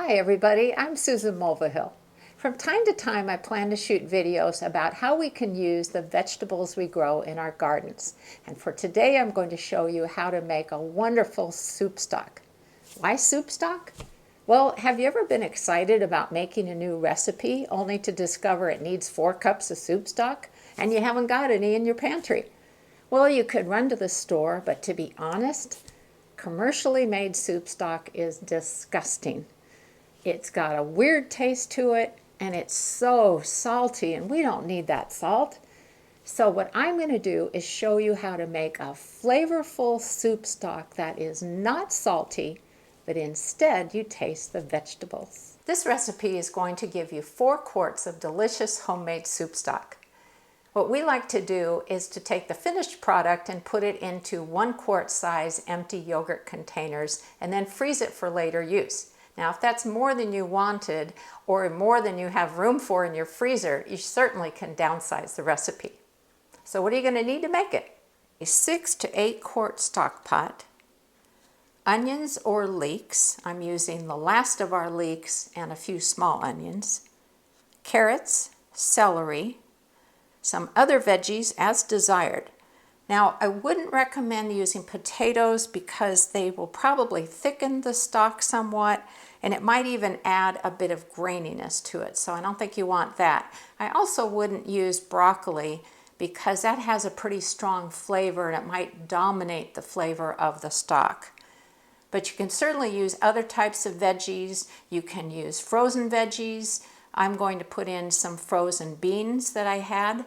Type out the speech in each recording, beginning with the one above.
Hi everybody, I'm Susan Mulvihill. From time to time I plan to shoot videos about how we can use the vegetables we grow in our gardens. And for today I'm going to show you how to make a wonderful soup stock. Why soup stock? Well, have you ever been excited about making a new recipe only to discover it needs 4 cups of soup stock and you haven't got any in your pantry? Well, you could run to the store, but to be honest, commercially made soup stock is disgusting. It's got a weird taste to it, and it's so salty, and we don't need that salt. So what I'm going to do is show you how to make a flavorful soup stock that is not salty, but instead you taste the vegetables. This recipe is going to give you 4 quarts of delicious homemade soup stock. What we like to do is to take the finished product and put it into 1 quart size empty yogurt containers and then freeze it for later use. Now, if that's more than you wanted or more than you have room for in your freezer, you certainly can downsize the recipe. So what are you going to need to make it? A 6 to 8 quart stock pot, onions or leeks. I'm using the last of our leeks and a few small onions, carrots, celery, some other veggies as desired. Now, I wouldn't recommend using potatoes because they will probably thicken the stock somewhat, and it might even add a bit of graininess to it, so I don't think you want that. I also wouldn't use broccoli because that has a pretty strong flavor and it might dominate the flavor of the stock. But you can certainly use other types of veggies. You can use frozen veggies. I'm going to put in some frozen beans that I had,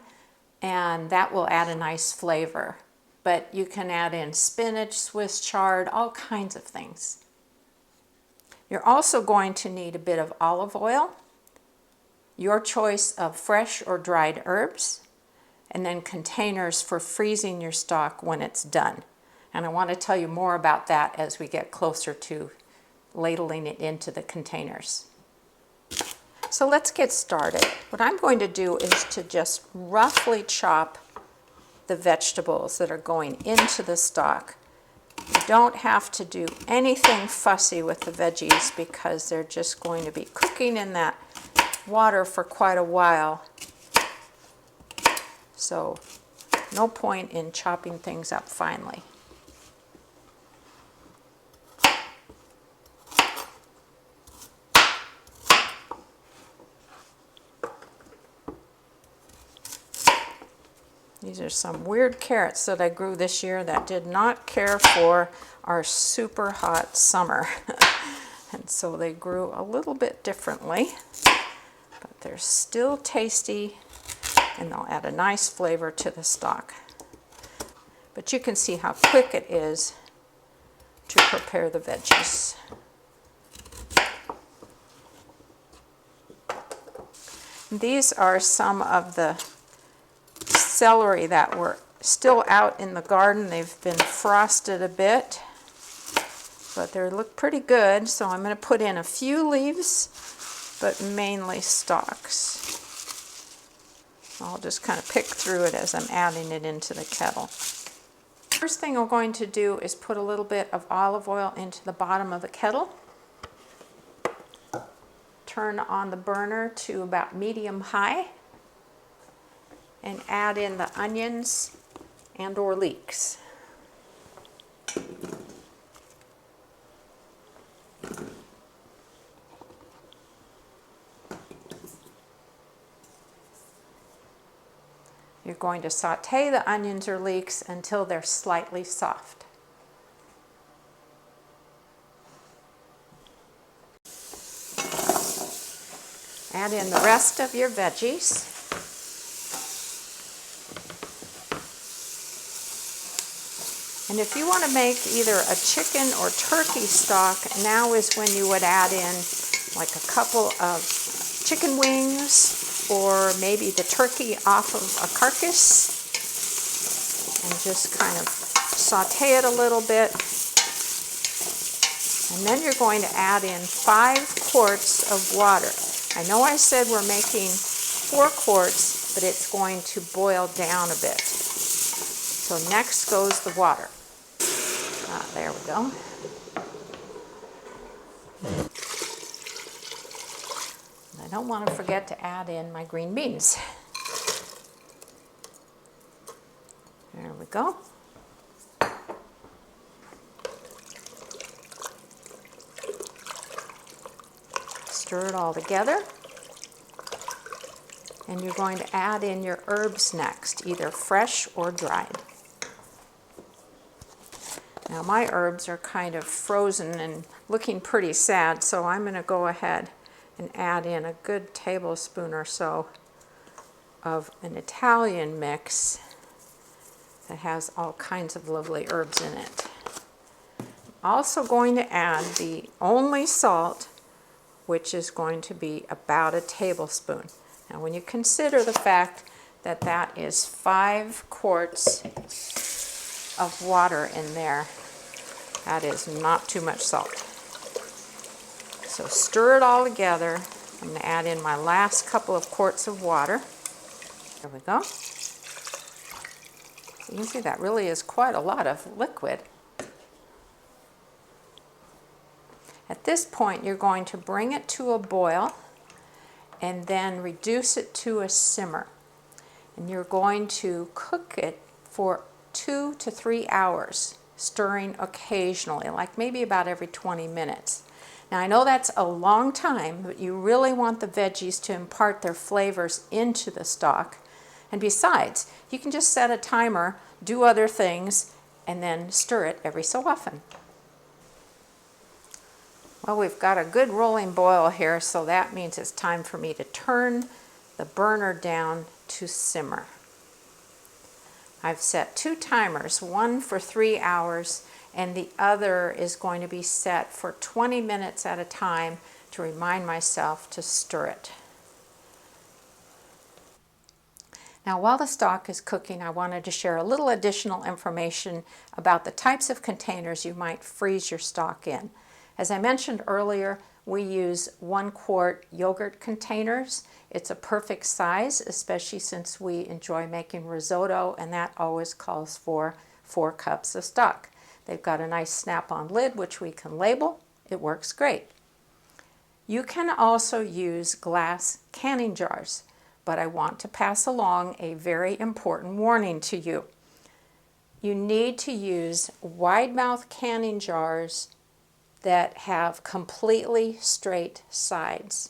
and that will add a nice flavor. But you can add in spinach, Swiss chard, all kinds of things. You're also going to need a bit of olive oil, your choice of fresh or dried herbs, and then containers for freezing your stock when it's done. And I want to tell you more about that as we get closer to ladling it into the containers. So let's get started. What I'm going to do is to just roughly chop the vegetables that are going into the stock. You don't have to do anything fussy with the veggies because they're just going to be cooking in that water for quite a while. So no point in chopping things up finely. These are some weird carrots that I grew this year that did not care for our super hot summer. And so they grew a little bit differently, but they're still tasty and they'll add a nice flavor to the stock. But you can see how quick it is to prepare the veggies. These are some of the celery that were still out in the garden. They've been frosted a bit, but they look pretty good. So I'm going to put in a few leaves, but mainly stalks. I'll just kind of pick through it as I'm adding it into the kettle. First thing I'm going to do is put a little bit of olive oil into the bottom of the kettle. Turn on the burner to about medium-high. And add in the onions and or leeks. You're going to saute the onions or leeks until they're slightly soft. Add in the rest of your veggies. And if you want to make either a chicken or turkey stock, now is when you would add in like a couple of chicken wings or maybe the turkey off of a carcass and just kind of saute it a little bit. And then you're going to add in 5 quarts of water. I know I said we're making 4 quarts, but it's going to boil down a bit. So next goes the water. There we go. I don't want to forget to add in my green beans. There we go. Stir it all together. And you're going to add in your herbs next, either fresh or dried. Now my herbs are kind of frozen and looking pretty sad, so I'm going to go ahead and add in a good tablespoon or so of an Italian mix that has all kinds of lovely herbs in it. I'm also going to add the only salt, which is going to be about a tablespoon. Now when you consider the fact that that is 5 quarts of water in there, that is not too much salt. So stir it all together. I'm going to add in my last couple of quarts of water. There we go. So you can see that really is quite a lot of liquid. At this point, you're going to bring it to a boil and then reduce it to a simmer. And you're going to cook it for 2 to 3 hours, stirring occasionally, like maybe about every 20 minutes. Now I know that's a long time, but you really want the veggies to impart their flavors into the stock. And besides, you can just set a timer, do other things, and then stir it every so often. Well, we've got a good rolling boil here, so that means it's time for me to turn the burner down to simmer. I've set 2 timers, one for 3 hours, and the other is going to be set for 20 minutes at a time to remind myself to stir it. Now, while the stock is cooking, I wanted to share a little additional information about the types of containers you might freeze your stock in. As I mentioned earlier, we use 1 quart yogurt containers. It's a perfect size, especially since we enjoy making risotto, and that always calls for 4 cups of stock. They've got a nice snap-on lid, which we can label. It works great. You can also use glass canning jars, but I want to pass along a very important warning to you. You need to use wide-mouth canning jars that have completely straight sides.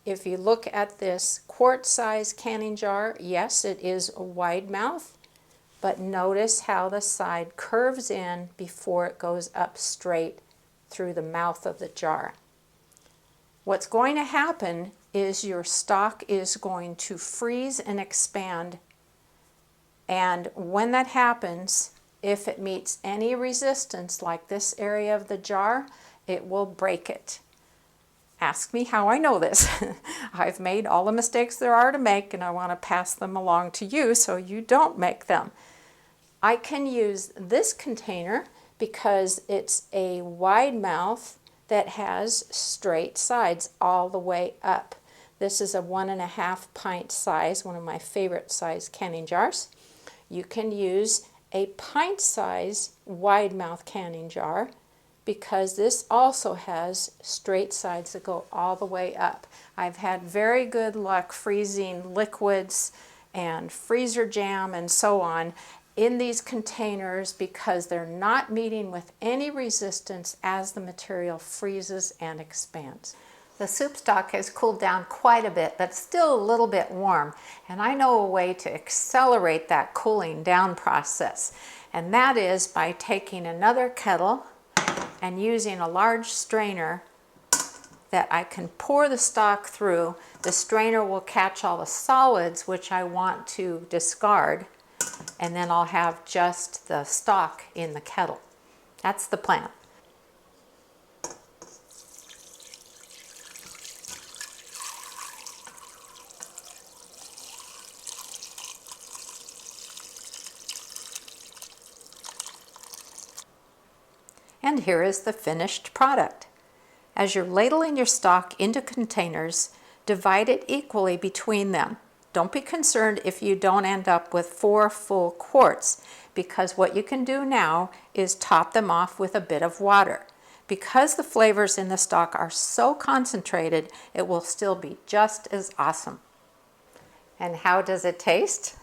If you look at this quart-size canning jar, yes, it is a wide mouth, but notice how the side curves in before it goes up straight through the mouth of the jar. What's going to happen is your stock is going to freeze and expand, and when that happens, if it meets any resistance like this area of the jar, it will break it. Ask me how I know this. I've made all the mistakes there are to make, and I want to pass them along to you so you don't make them. I can use this container because it's a wide mouth that has straight sides all the way up. This is a 1.5 pint size, one of my favorite size canning jars. You can use a pint size wide mouth canning jar because this also has straight sides that go all the way up. I've had very good luck freezing liquids and freezer jam and so on in these containers because they're not meeting with any resistance as the material freezes and expands. The soup stock has cooled down quite a bit, but still a little bit warm. And I know a way to accelerate that cooling down process. And that is by taking another kettle and using a large strainer that I can pour the stock through. The strainer will catch all the solids which I want to discard, and then I'll have just the stock in the kettle. That's the plan. And here is the finished product. As you're ladling your stock into containers, divide it equally between them. Don't be concerned if you don't end up with 4 full quarts, because what you can do now is top them off with a bit of water. Because the flavors in the stock are so concentrated, it will still be just as awesome. And how does it taste?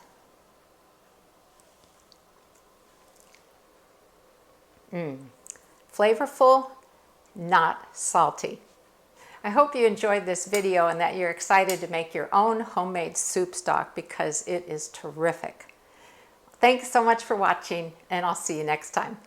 Flavorful, not salty. I hope you enjoyed this video and that you're excited to make your own homemade soup stock because it is terrific. Thanks so much for watching, and I'll see you next time.